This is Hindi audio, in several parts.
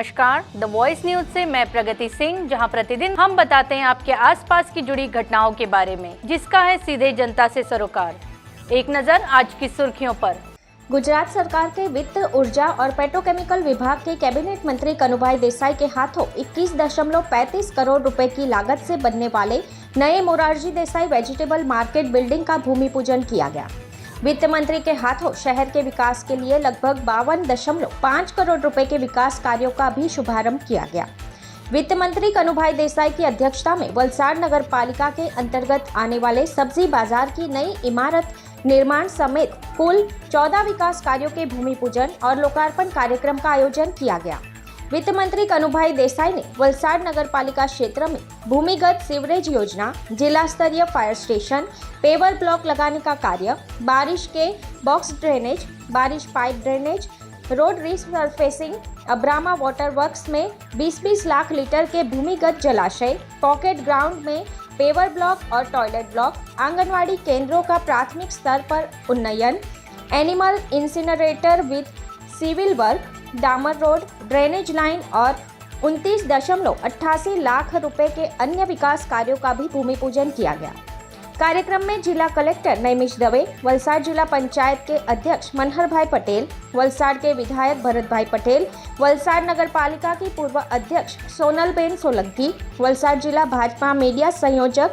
नमस्कार, द वॉइस न्यूज से मैं प्रगति सिंह, जहां प्रतिदिन हम बताते हैं आपके आसपास की जुड़ी घटनाओं के बारे में, जिसका है सीधे जनता से सरोकार। एक नजर आज की सुर्खियों पर। गुजरात सरकार के वित्त, ऊर्जा और पेट्रोकेमिकल विभाग के कैबिनेट मंत्री कनुभाई देसाई के हाथों 21.35 करोड़ रुपए की लागत से बनने वाले नए Morarji Desai vegetable market building का भूमि पूजन किया गया। वित्त मंत्री के हाथों शहर के विकास के लिए लगभग 52.5 करोड़ रुपए के विकास कार्यों का भी शुभारंभ किया गया। वित्त मंत्री कनुभाई देसाई की अध्यक्षता में वलसाड़ नगर पालिका के अंतर्गत आने वाले सब्जी बाजार की नई इमारत निर्माण समेत कुल 14 विकास कार्यों के भूमि पूजन और लोकार्पण कार्यक्रम का आयोजन किया गया। वित्त मंत्री कनुभाई देसाई ने वलसाड़ नगर पालिका क्षेत्र में भूमिगत सीवरेज योजना, जिला स्तरीय फायर स्टेशन, पेवर ब्लॉक लगाने का कार्य, बारिश के बॉक्स ड्रेनेज, बारिश pipe drainage, road resurfacing, Abrama water works में 20-20 लाख लीटर के भूमिगत जलाशय, पॉकेट ग्राउंड में पेवर ब्लॉक और टॉयलेट ब्लॉक, आंगनवाड़ी केंद्रों का प्राथमिक स्तर पर उन्नयन, animal incinerator with civil work, डामर रोड, ड्रेनेज लाइन और 29.88 लाख रुपए के अन्य विकास कार्यों का भी भूमि पूजन किया गया। कार्यक्रम में जिला कलेक्टर नैमिष दवे, वलसाड़ जिला पंचायत के अध्यक्ष मनहर भाई पटेल, वलसाड़ के विधायक भरत भाई पटेल, वलसाड़ नगर पालिका की पूर्व अध्यक्ष सोनलबेन सोलंकी, वलसाड़ जिला भाजपा मीडिया संयोजक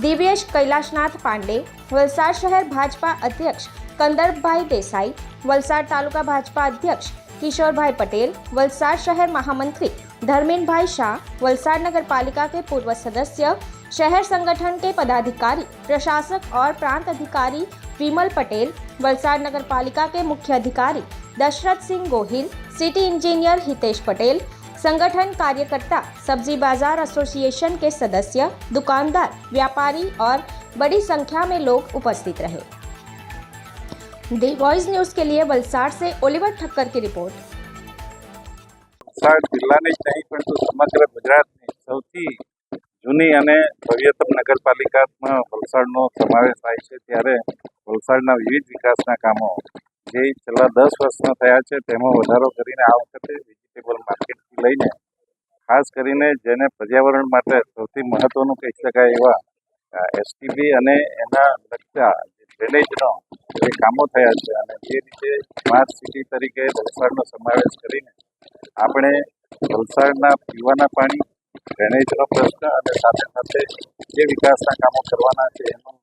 दिव्येश कैलाशनाथ पांडे, वलसाड़ शहर भाजपा अध्यक्ष कंदर्प भाई देसाई, वलसाड़ तालुका भाजपा अध्यक्ष किशोर भाई पटेल, वलसाड़ शहर महामंत्री धर्मेंद्र भाई शाह, वलसाड़ नगर पालिका के पूर्व सदस्य, शहर संगठन के पदाधिकारी, प्रशासक और प्रांत अधिकारी विमल पटेल, वलसाड़ नगर पालिका के मुख्य अधिकारी दशरथ सिंह गोहिल, सिटी इंजीनियर हितेश पटेल, संगठन कार्यकर्ता, सब्जी बाजार एसोसिएशन के सदस्य, दुकानदार, व्यापारी और बड़ी संख्या में लोग उपस्थित रहे। दी वॉइस न्यूज के लिए वलसाड़ से ओलिवर ठक्कर की रिपोर्ट। વલસાડ જિલ્લાની જ નહીં પરંતુ સમગ્ર ગુજરાતની સૌથી જૂની અને ભવ્યતમ નગરપાલિકામાં વલસાડનો સમાવેશ થાય છે, ત્યારે વલસાડના વિવિધ વિકાસના કામો જે છેલ્લા 10 વર્ષમાં થયા છે તેમાં વધારો કરીને આ વખતે વેજીટેબલ માર્કેટથી લઈને ખાસ કરીને જેને પર્યાવરણ માટે સૌથી મહત્વનું કહી શકાય એવા એસટીબી અને એના લગતા ડ્રેનેજનો જે કામો થયા છે અને જે રીતે સ્માર્ટ સિટી તરીકે વલસાડનો સમાવેશ કરીને આપણે વલસાડના પીવાના પાણી, ડ્રેનેજનો પ્રશ્ન અને સાથે સાથે જે વિકાસના કામો કરવાના છે એનું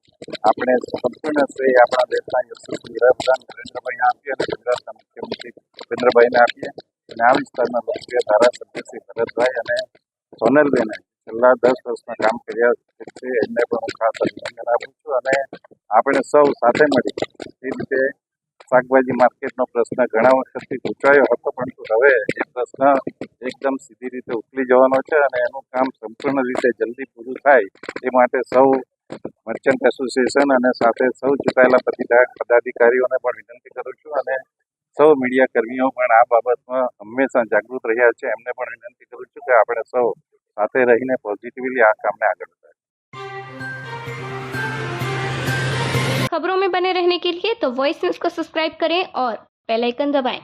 આપણે સંપૂર્ણ શ્રેય આપણા દેશના યશસ્વી વડાપ્રધાન નરેન્દ્રભાઈને આપીએ અને ગુજરાતના મુખ્યમંત્રી ભૂપેન્દ્રભાઈને આપીએ અને આ વિસ્તારના લોકપ્રિય ધારાસભ્ય શ્રી ભરતભાઈ અને સોનલબેને છેલ્લા 10 વર્ષમાં કામ કર્યા છે એમને પણ હું ખાસ અભિનંદન આપું છું અને આપણે સૌ સાથે મળી એ રીતે શાકભાજી માર્કેટનો પ્રશ્ન ઘણા વખતથી પૂછાયો હતો, પરંતુ હવે એ પ્રશ્ન એકદમ સીધી રીતે ઉકલી જવાનો છે અને એનું કામ સંપૂર્ણ રીતે જલ્દી પૂરું થાય એ માટે સૌ મર્ચન્ટ એસોસિએશન અને સાથે સૌ ચૂંટાયેલા પદાધિકારીઓને પણ વિનંતી કરું છું અને સૌ મીડિયા કર્મીઓ પણ આ બાબતમાં હંમેશા જાગૃત રહ્યા છે એમને પણ વિનંતી કરું છું કે આપણે સૌ સાથે રહીને પોઝિટિવલી આ કામને આગળ વધારીએ। खबरों में बने रहने के लिए तो वॉइस न्यूज को सब्सक्राइब करें और बेल आइकन दबाएं।